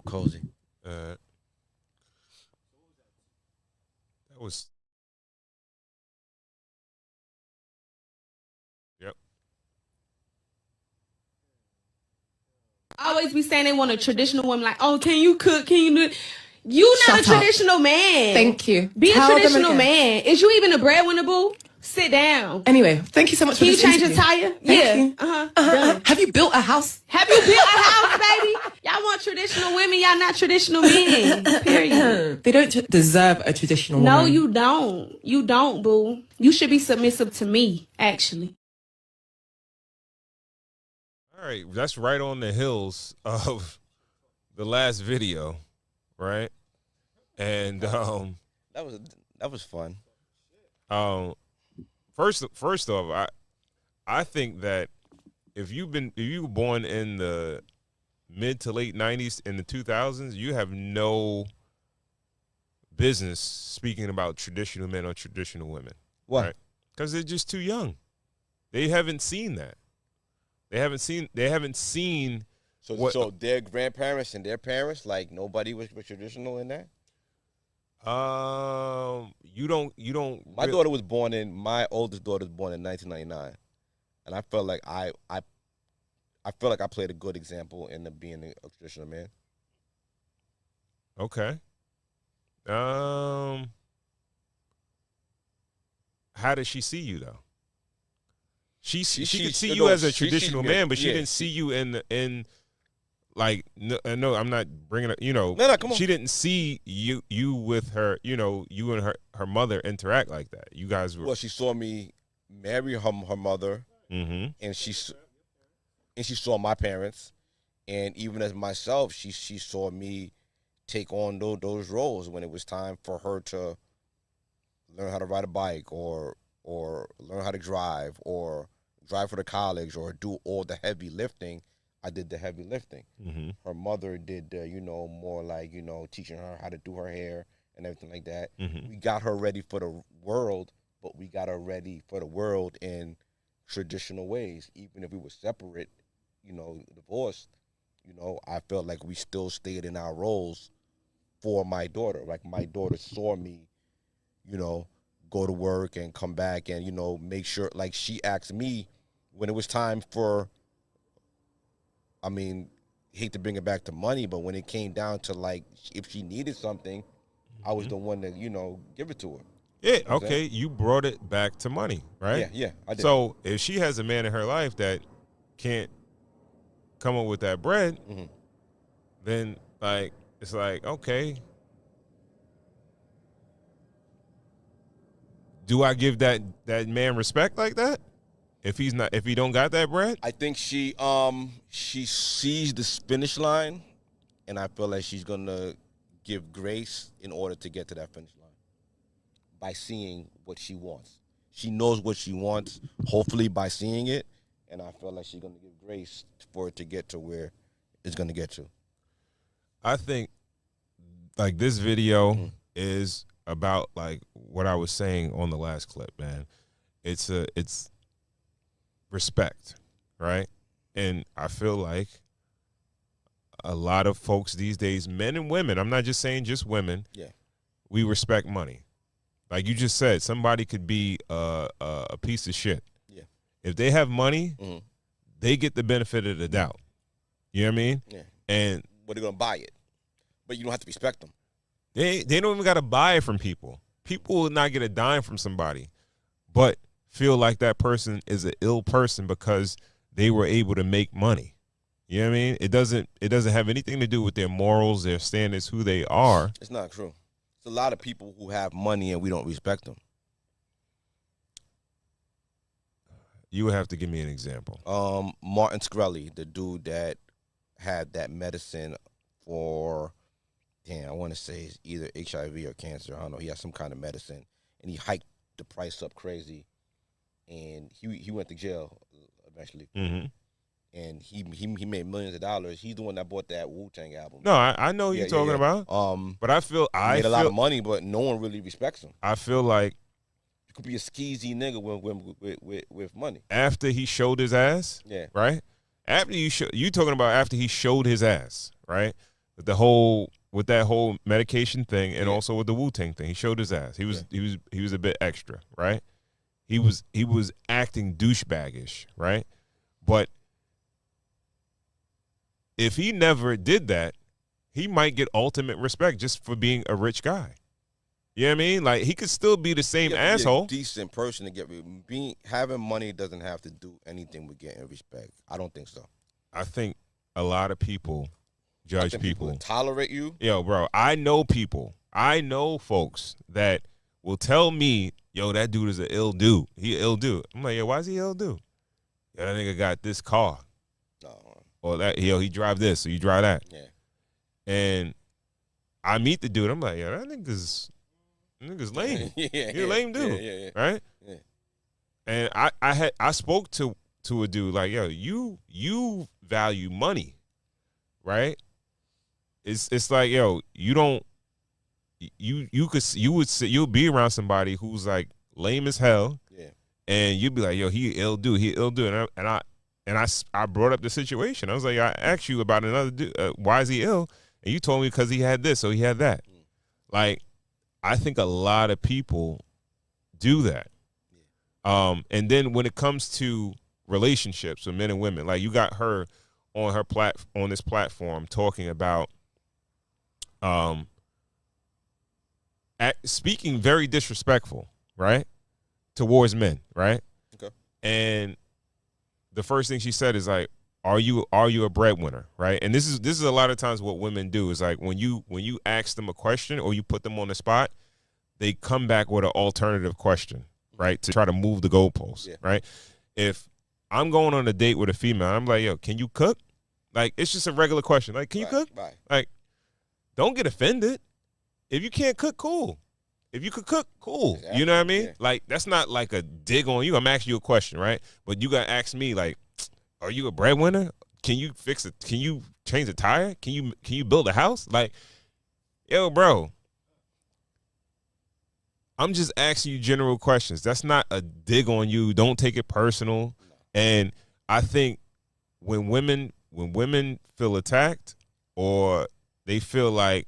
real cozy. That was. Yep. Always be saying they want a traditional woman. Like, oh, can you cook? Can you do it? You not a Shut up. traditional man. Thank you. Be Tell a them traditional again. man. Is you even a breadwinner, boo? Sit down. Anyway, thank you so much Can for you this change a interview. tire? Thank Yeah. you. Done. Have you built a house? Have you built a house, baby? Y'all want traditional women. Y'all not traditional men. Period. They don't deserve a traditional woman. No, you don't. You don't, boo. You should be submissive to me, actually. All right, that's right on the heels of the last video, right? And That was fun. First off, I think that if you were born in the mid to late 90s in the 2000s, you have no business speaking about traditional men or traditional women. Why? Right? Because they're just too young. They haven't seen that. They haven't seen So their grandparents and their parents, like nobody was traditional in that? You don't My daughter was born in my oldest daughter was born in 1999. And I felt like I feel like I played a good example in being a traditional man. Okay. How did she see you though? She could see you as a traditional man, but she didn't see you in like no, I'm not bringing it. No, come on. She didn't see you with her. You and her mother interact like that. You guys were. Well, she saw me marry her mother, and she saw my parents, and even as myself, she saw me take on those roles when it was time for her to learn how to ride a bike or learn how to drive or drive for the college or do all the heavy lifting. I did the heavy lifting. Her mother did, more like, teaching her how to do her hair and everything like that. We got her ready for the world, but we got her ready for the world in traditional ways. Even if we were separate, divorced, I felt like we still stayed in our roles for my daughter. Like my daughter saw me, go to work and come back and, make sure, like she asked me when it was time for, hate to bring it back to money, but when it came down to like, if she needed something, I was the one to, give it to her. Yeah, okay, you brought it back to money, right? Yeah, I did. So if she has a man in her life that can't come up with that bread, then like it's like, okay, do I give that man respect like that? If he don't got that bread? I think she sees the finish line, and I feel like she's gonna give grace in order to get to that finish line by seeing what she wants. She knows what she wants, hopefully by seeing it, and I feel like she's gonna give grace for it to get to where it's gonna get to. I think like this video is about like what I was saying on the last clip, man. It's respect, right? And I feel like a lot of folks these days, men and women, I'm not just saying just women, we respect money. Like you just said, somebody could be a piece of shit. Yeah. If they have money, they get the benefit of the doubt. You know what I mean? Yeah. And but they're gonna buy it, but you don't have to respect them. They don't even got to buy it from people. People will not get a dime from somebody, but feel like that person is an ill person because they were able to make money. You know what I mean? It doesn't have anything to do with their morals, their standards, who they are. It's not true. There's a lot of people who have money and we don't respect them. You would have to give me an example. Martin Shkreli, the dude that had that medicine for, I want to say it's either HIV or cancer. I don't know. He has some kind of medicine, and he hiked the price up crazy, and he went to jail eventually. And he made millions of dollars. He's the one that bought that Wu-Tang album. No, I know who you're talking about. But I feel he made a lot of money, but no one really respects him. I feel like you could be a skeezy nigga with money. After he showed his ass, right? After you talking about after he showed his ass, right? with that whole medication thing, and also with the Wu-Tang thing. He showed his ass. He was a bit extra, right? He was acting douchebaggish, right? But if he never did that, he might get ultimate respect just for being a rich guy. You know what I mean? Like, he could still be the same asshole. Be a decent person to get having money doesn't have to do anything with getting respect. I don't think so. I think a lot of people judge people tolerate you. Yo, bro, I know folks that will tell me, yo, that dude is an ill dude. He an ill dude. I'm like, yo, why is he ill dude? Yo, that nigga got this car. No. Or that, yo, he drive this, so you drive that. Yeah. And I meet the dude. I'm like, yo, that nigga's lame. He a lame dude, right? Yeah. And I spoke to a dude like, yo, you value money, right? It's like, yo, you'll be around somebody who's like lame as hell, and you'd be like, yo, he ill dude, and I brought up the situation. I was like, I asked you about another dude, why is he ill? And you told me because he had this, so he had that. Like, I think a lot of people do that. And then when it comes to relationships with men and women, like, you got her on this platform talking about speaking very disrespectful, right, towards men, right? Okay. And the first thing she said is like, Are you a breadwinner, right? And this is a lot of times what women do is like when you ask them a question or you put them on the spot, they come back with an alternative question, right, to try to move the goalposts, right? If I'm going on a date with a female, I'm like, yo, can you cook? Like, it's just a regular question. Like, can you cook? Right. Like, don't get offended. If you can't cook, cool. If you could cook, cool. Exactly. You know what I mean? Yeah. Like, that's not like a dig on you. I'm asking you a question, right? But you got to ask me, like, are you a breadwinner? Can you fix it? Can you change a tire? Can you build a house? Like, yo, bro, I'm just asking you general questions. That's not a dig on you. Don't take it personal. And I think when women feel attacked or they feel like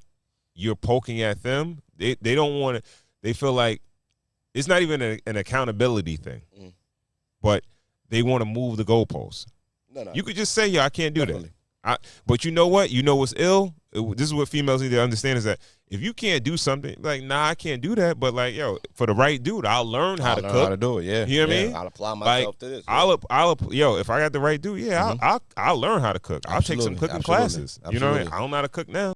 you're poking at them, they don't want to. They feel like it's not even an accountability thing, but they want to move the goalposts. No. You could just say, "Yeah, I can't do that." But you know what? You know what's ill? This is what females need to understand is that if you can't do something, like, nah, I can't do that. But like, yo, for the right dude, I'll learn how to cook. How to do it? Yeah. You know what I mean? I'll apply myself to this. Yo, if I got the right dude, I'll learn how to cook. I'll take some cooking classes. You know what I mean? I don't know how to cook now.